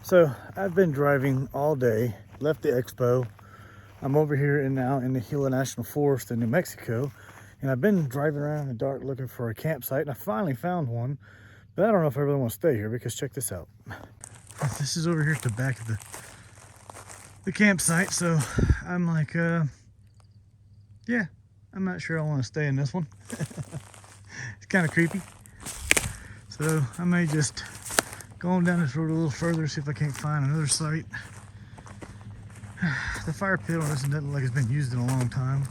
So I've been driving all day, left the expo. I'm over here now in the Gila National Forest in New Mexico, and I've been driving around in the dark looking for a campsite, and I finally found one, but I don't know if I really want to stay here because check this out. This is over here at the back of the campsite, so I'm like, yeah, I'm not sure I want to stay in this one. It's kind of creepy. So I may just go on down this road a little further, see if I can't find another site. The fire pit on this one doesn't look like it's been used in a long time.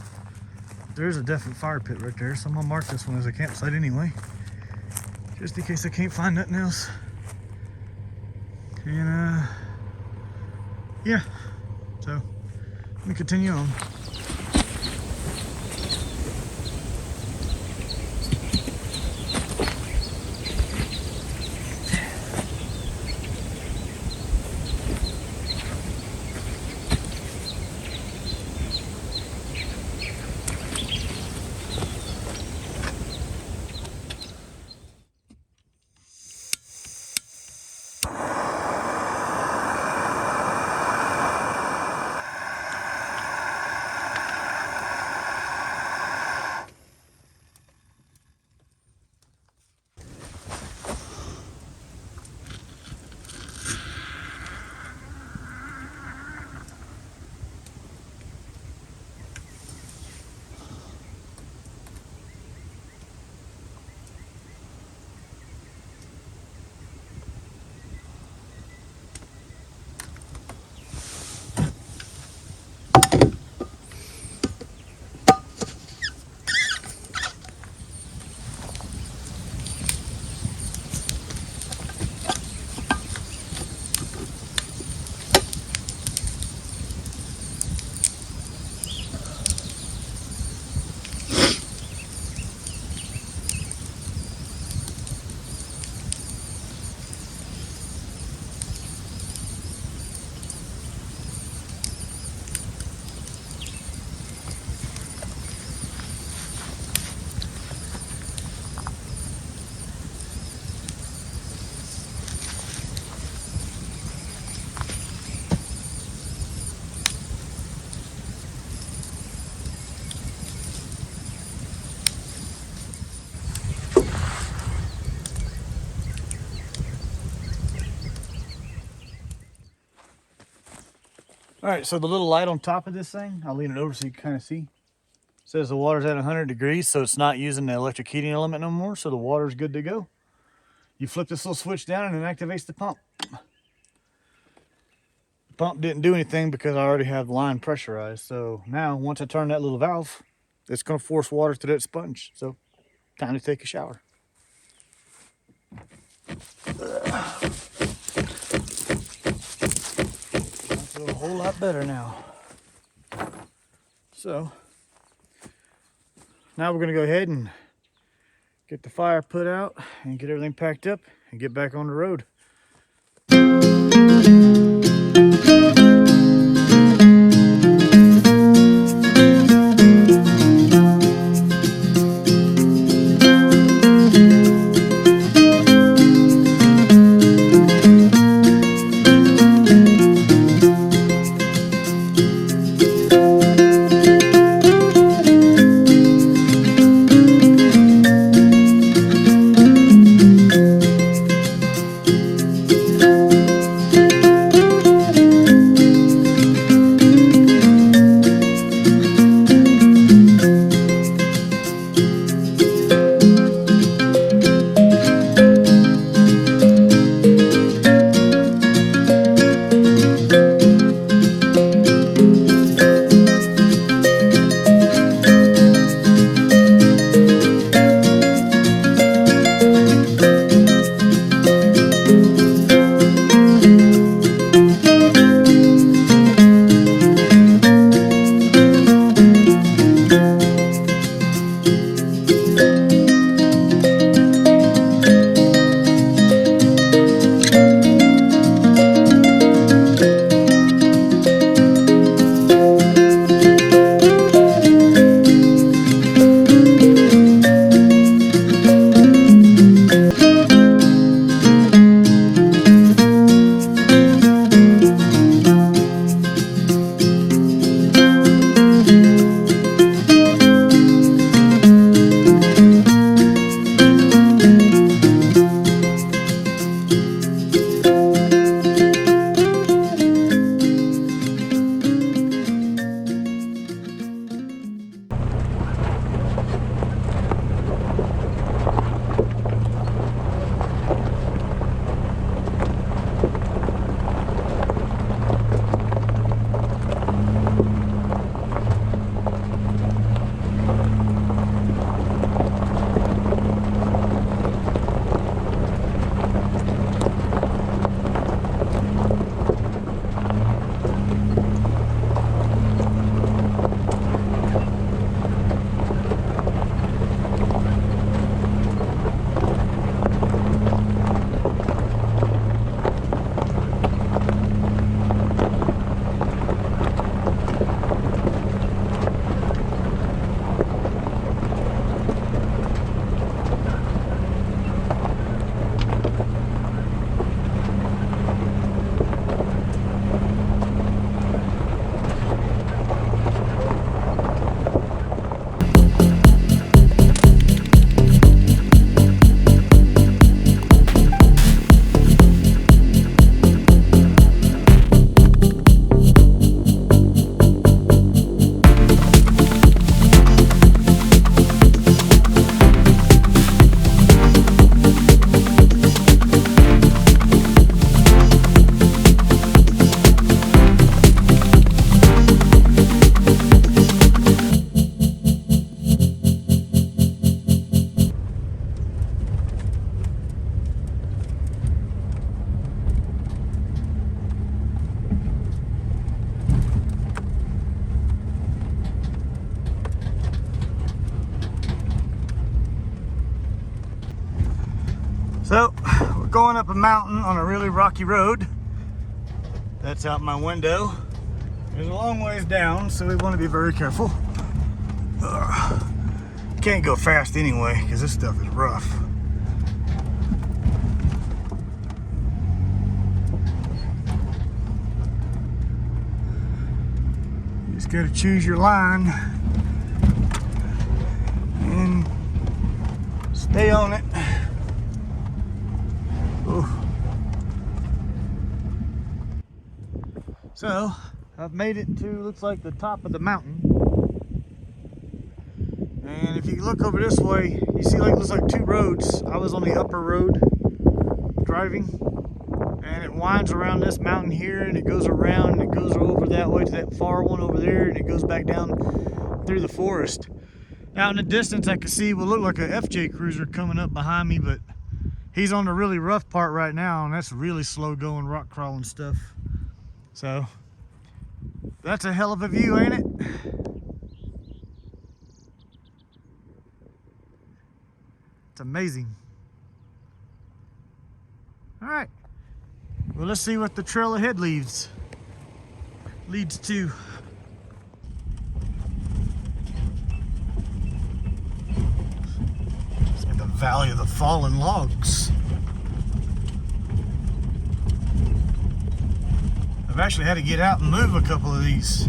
There's a definite fire pit right there, so I'm gonna mark this one as a campsite anyway, just in case I can't find nothing else. And yeah, so let me continue on. All right, so the little light on top of this thing, I'll lean it over so you can kind of see. It says the water's at 100 degrees, so it's not using the electric heating element no more, so the water's good to go. You flip this little switch down and it activates the pump. The pump didn't do anything because I already have the line pressurized, so now once I turn that little valve, it's going to force water through that sponge, so time to take a shower. A whole lot better now. So now we're going to go ahead and get the fire put out and get everything packed up and get back on the road. So we're going up a mountain on a really rocky road. That's out my window. There's a long ways down, so we want to be very careful. Can't go fast anyway, because this stuff is rough. You just gotta choose your line and stay on it. Ooh. So I've made it to, looks like, the top of the mountain. And if you look over this way, you see like, looks like two roads. I was on the upper road driving, and it winds around this mountain here, and it goes around, and it goes over that way to that far one over there, and it goes back down through the forest. Out in the distance, I can see what looked like a FJ Cruiser coming up behind me, but he's on the really rough part right now, and that's really slow going, rock crawling stuff. So that's a hell of a view, ain't it? It's amazing. All right, well, let's see what the trail ahead leads to. It's like the Valley of the Fallen Logs. I've actually had to get out and move a couple of these.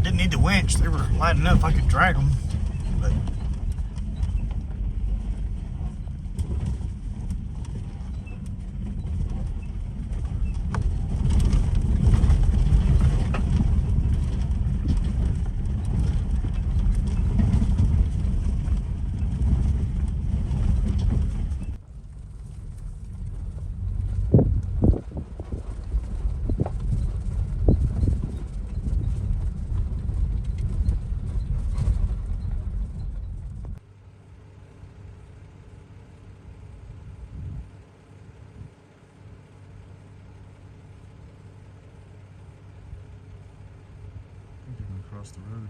Didn't need the winch, they were light enough I could drag them. But across the road.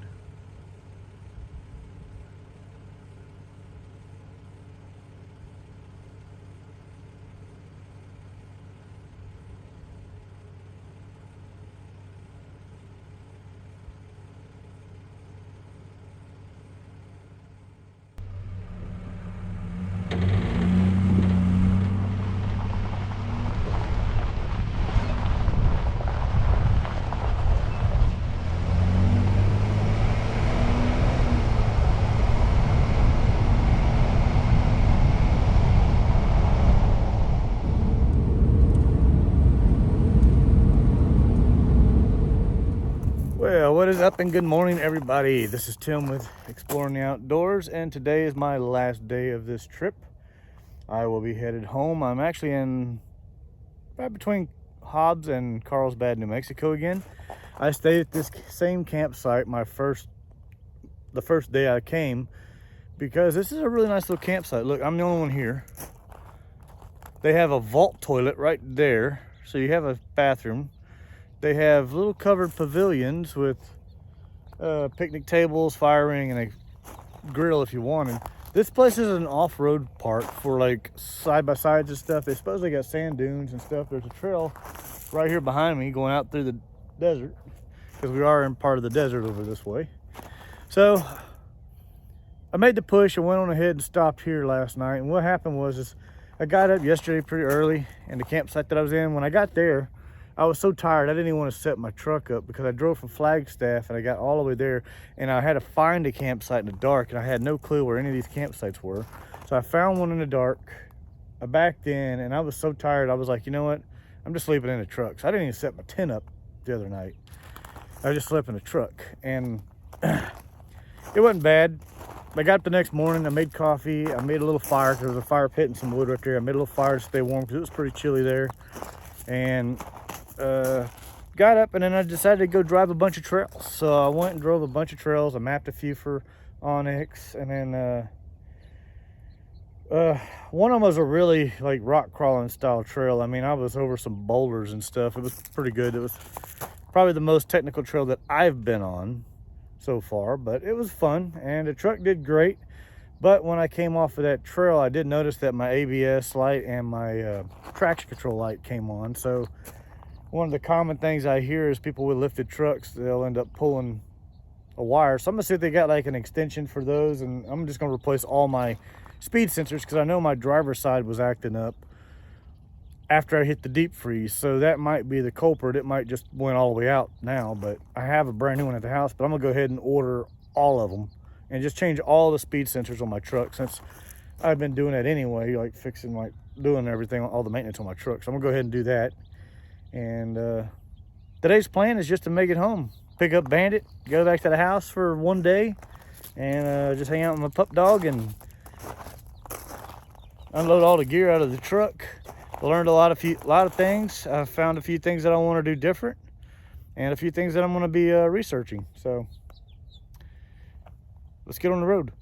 Well, what is up, and good morning, everybody. This is Tim with Exploring the Outdoors, and today is my last day of this trip. I will be headed home. I'm actually in right between Hobbs and Carlsbad, New Mexico again. I stayed at this same campsite the first day I came, because this is a really nice little campsite. Look, I'm the only one here. They have a vault toilet right there, so you have a bathroom. They have little covered pavilions with picnic tables, fire ring, and a grill if you wanted. This place is an off-road park for like side-by-sides and stuff. They supposedly got sand dunes and stuff. There's a trail right here behind me going out through the desert, because we are in part of the desert over this way. So I made the push and went on ahead and stopped here last night. And what happened was I got up yesterday pretty early, and the campsite that I was in, when I got there, I was so tired I didn't even want to set my truck up, because I drove from Flagstaff and I got all the way there, and I had to find a campsite in the dark, and I had no clue where any of these campsites were. So I found one in the dark. I backed in, and I was so tired I was like, you know what, I'm just sleeping in the truck. So I didn't even set my tent up the other night. I just slept in the truck, and it wasn't bad. I got up the next morning, I made coffee, I made a little fire, because there was a fire pit and some wood right there. I made a little fire to stay warm, because it was pretty chilly there. And got up, and then I decided to go drive a bunch of trails. So I went and drove a bunch of trails. I mapped a few for Onyx, and then one of them was a really like rock crawling style trail. I mean, I was over some boulders and stuff. It was pretty good. It was probably the most technical trail that I've been on so far, but it was fun, and the truck did great. But when I came off of that trail, I did notice that my ABS light and my traction control light came on. So one of the common things I hear is people with lifted trucks, they'll end up pulling a wire. So I'm gonna see if they got like an extension for those, and I'm just gonna replace all my speed sensors because I know my driver's side was acting up after I hit the deep freeze. So that might be the culprit. It might just went all the way out now, but I have a brand new one at the house. But I'm gonna go ahead and order all of them and just change all the speed sensors on my truck, since I've been doing that anyway, like fixing, like doing everything, all the maintenance on my truck. So I'm gonna go ahead and do that. And today's plan is just to make it home, pick up Bandit, go back to the house for one day, and just hang out with my pup dog and unload all the gear out of the truck. I learned a lot of things. I found a few things that I want to do different, and a few things that I'm going to be researching. So let's get on the road.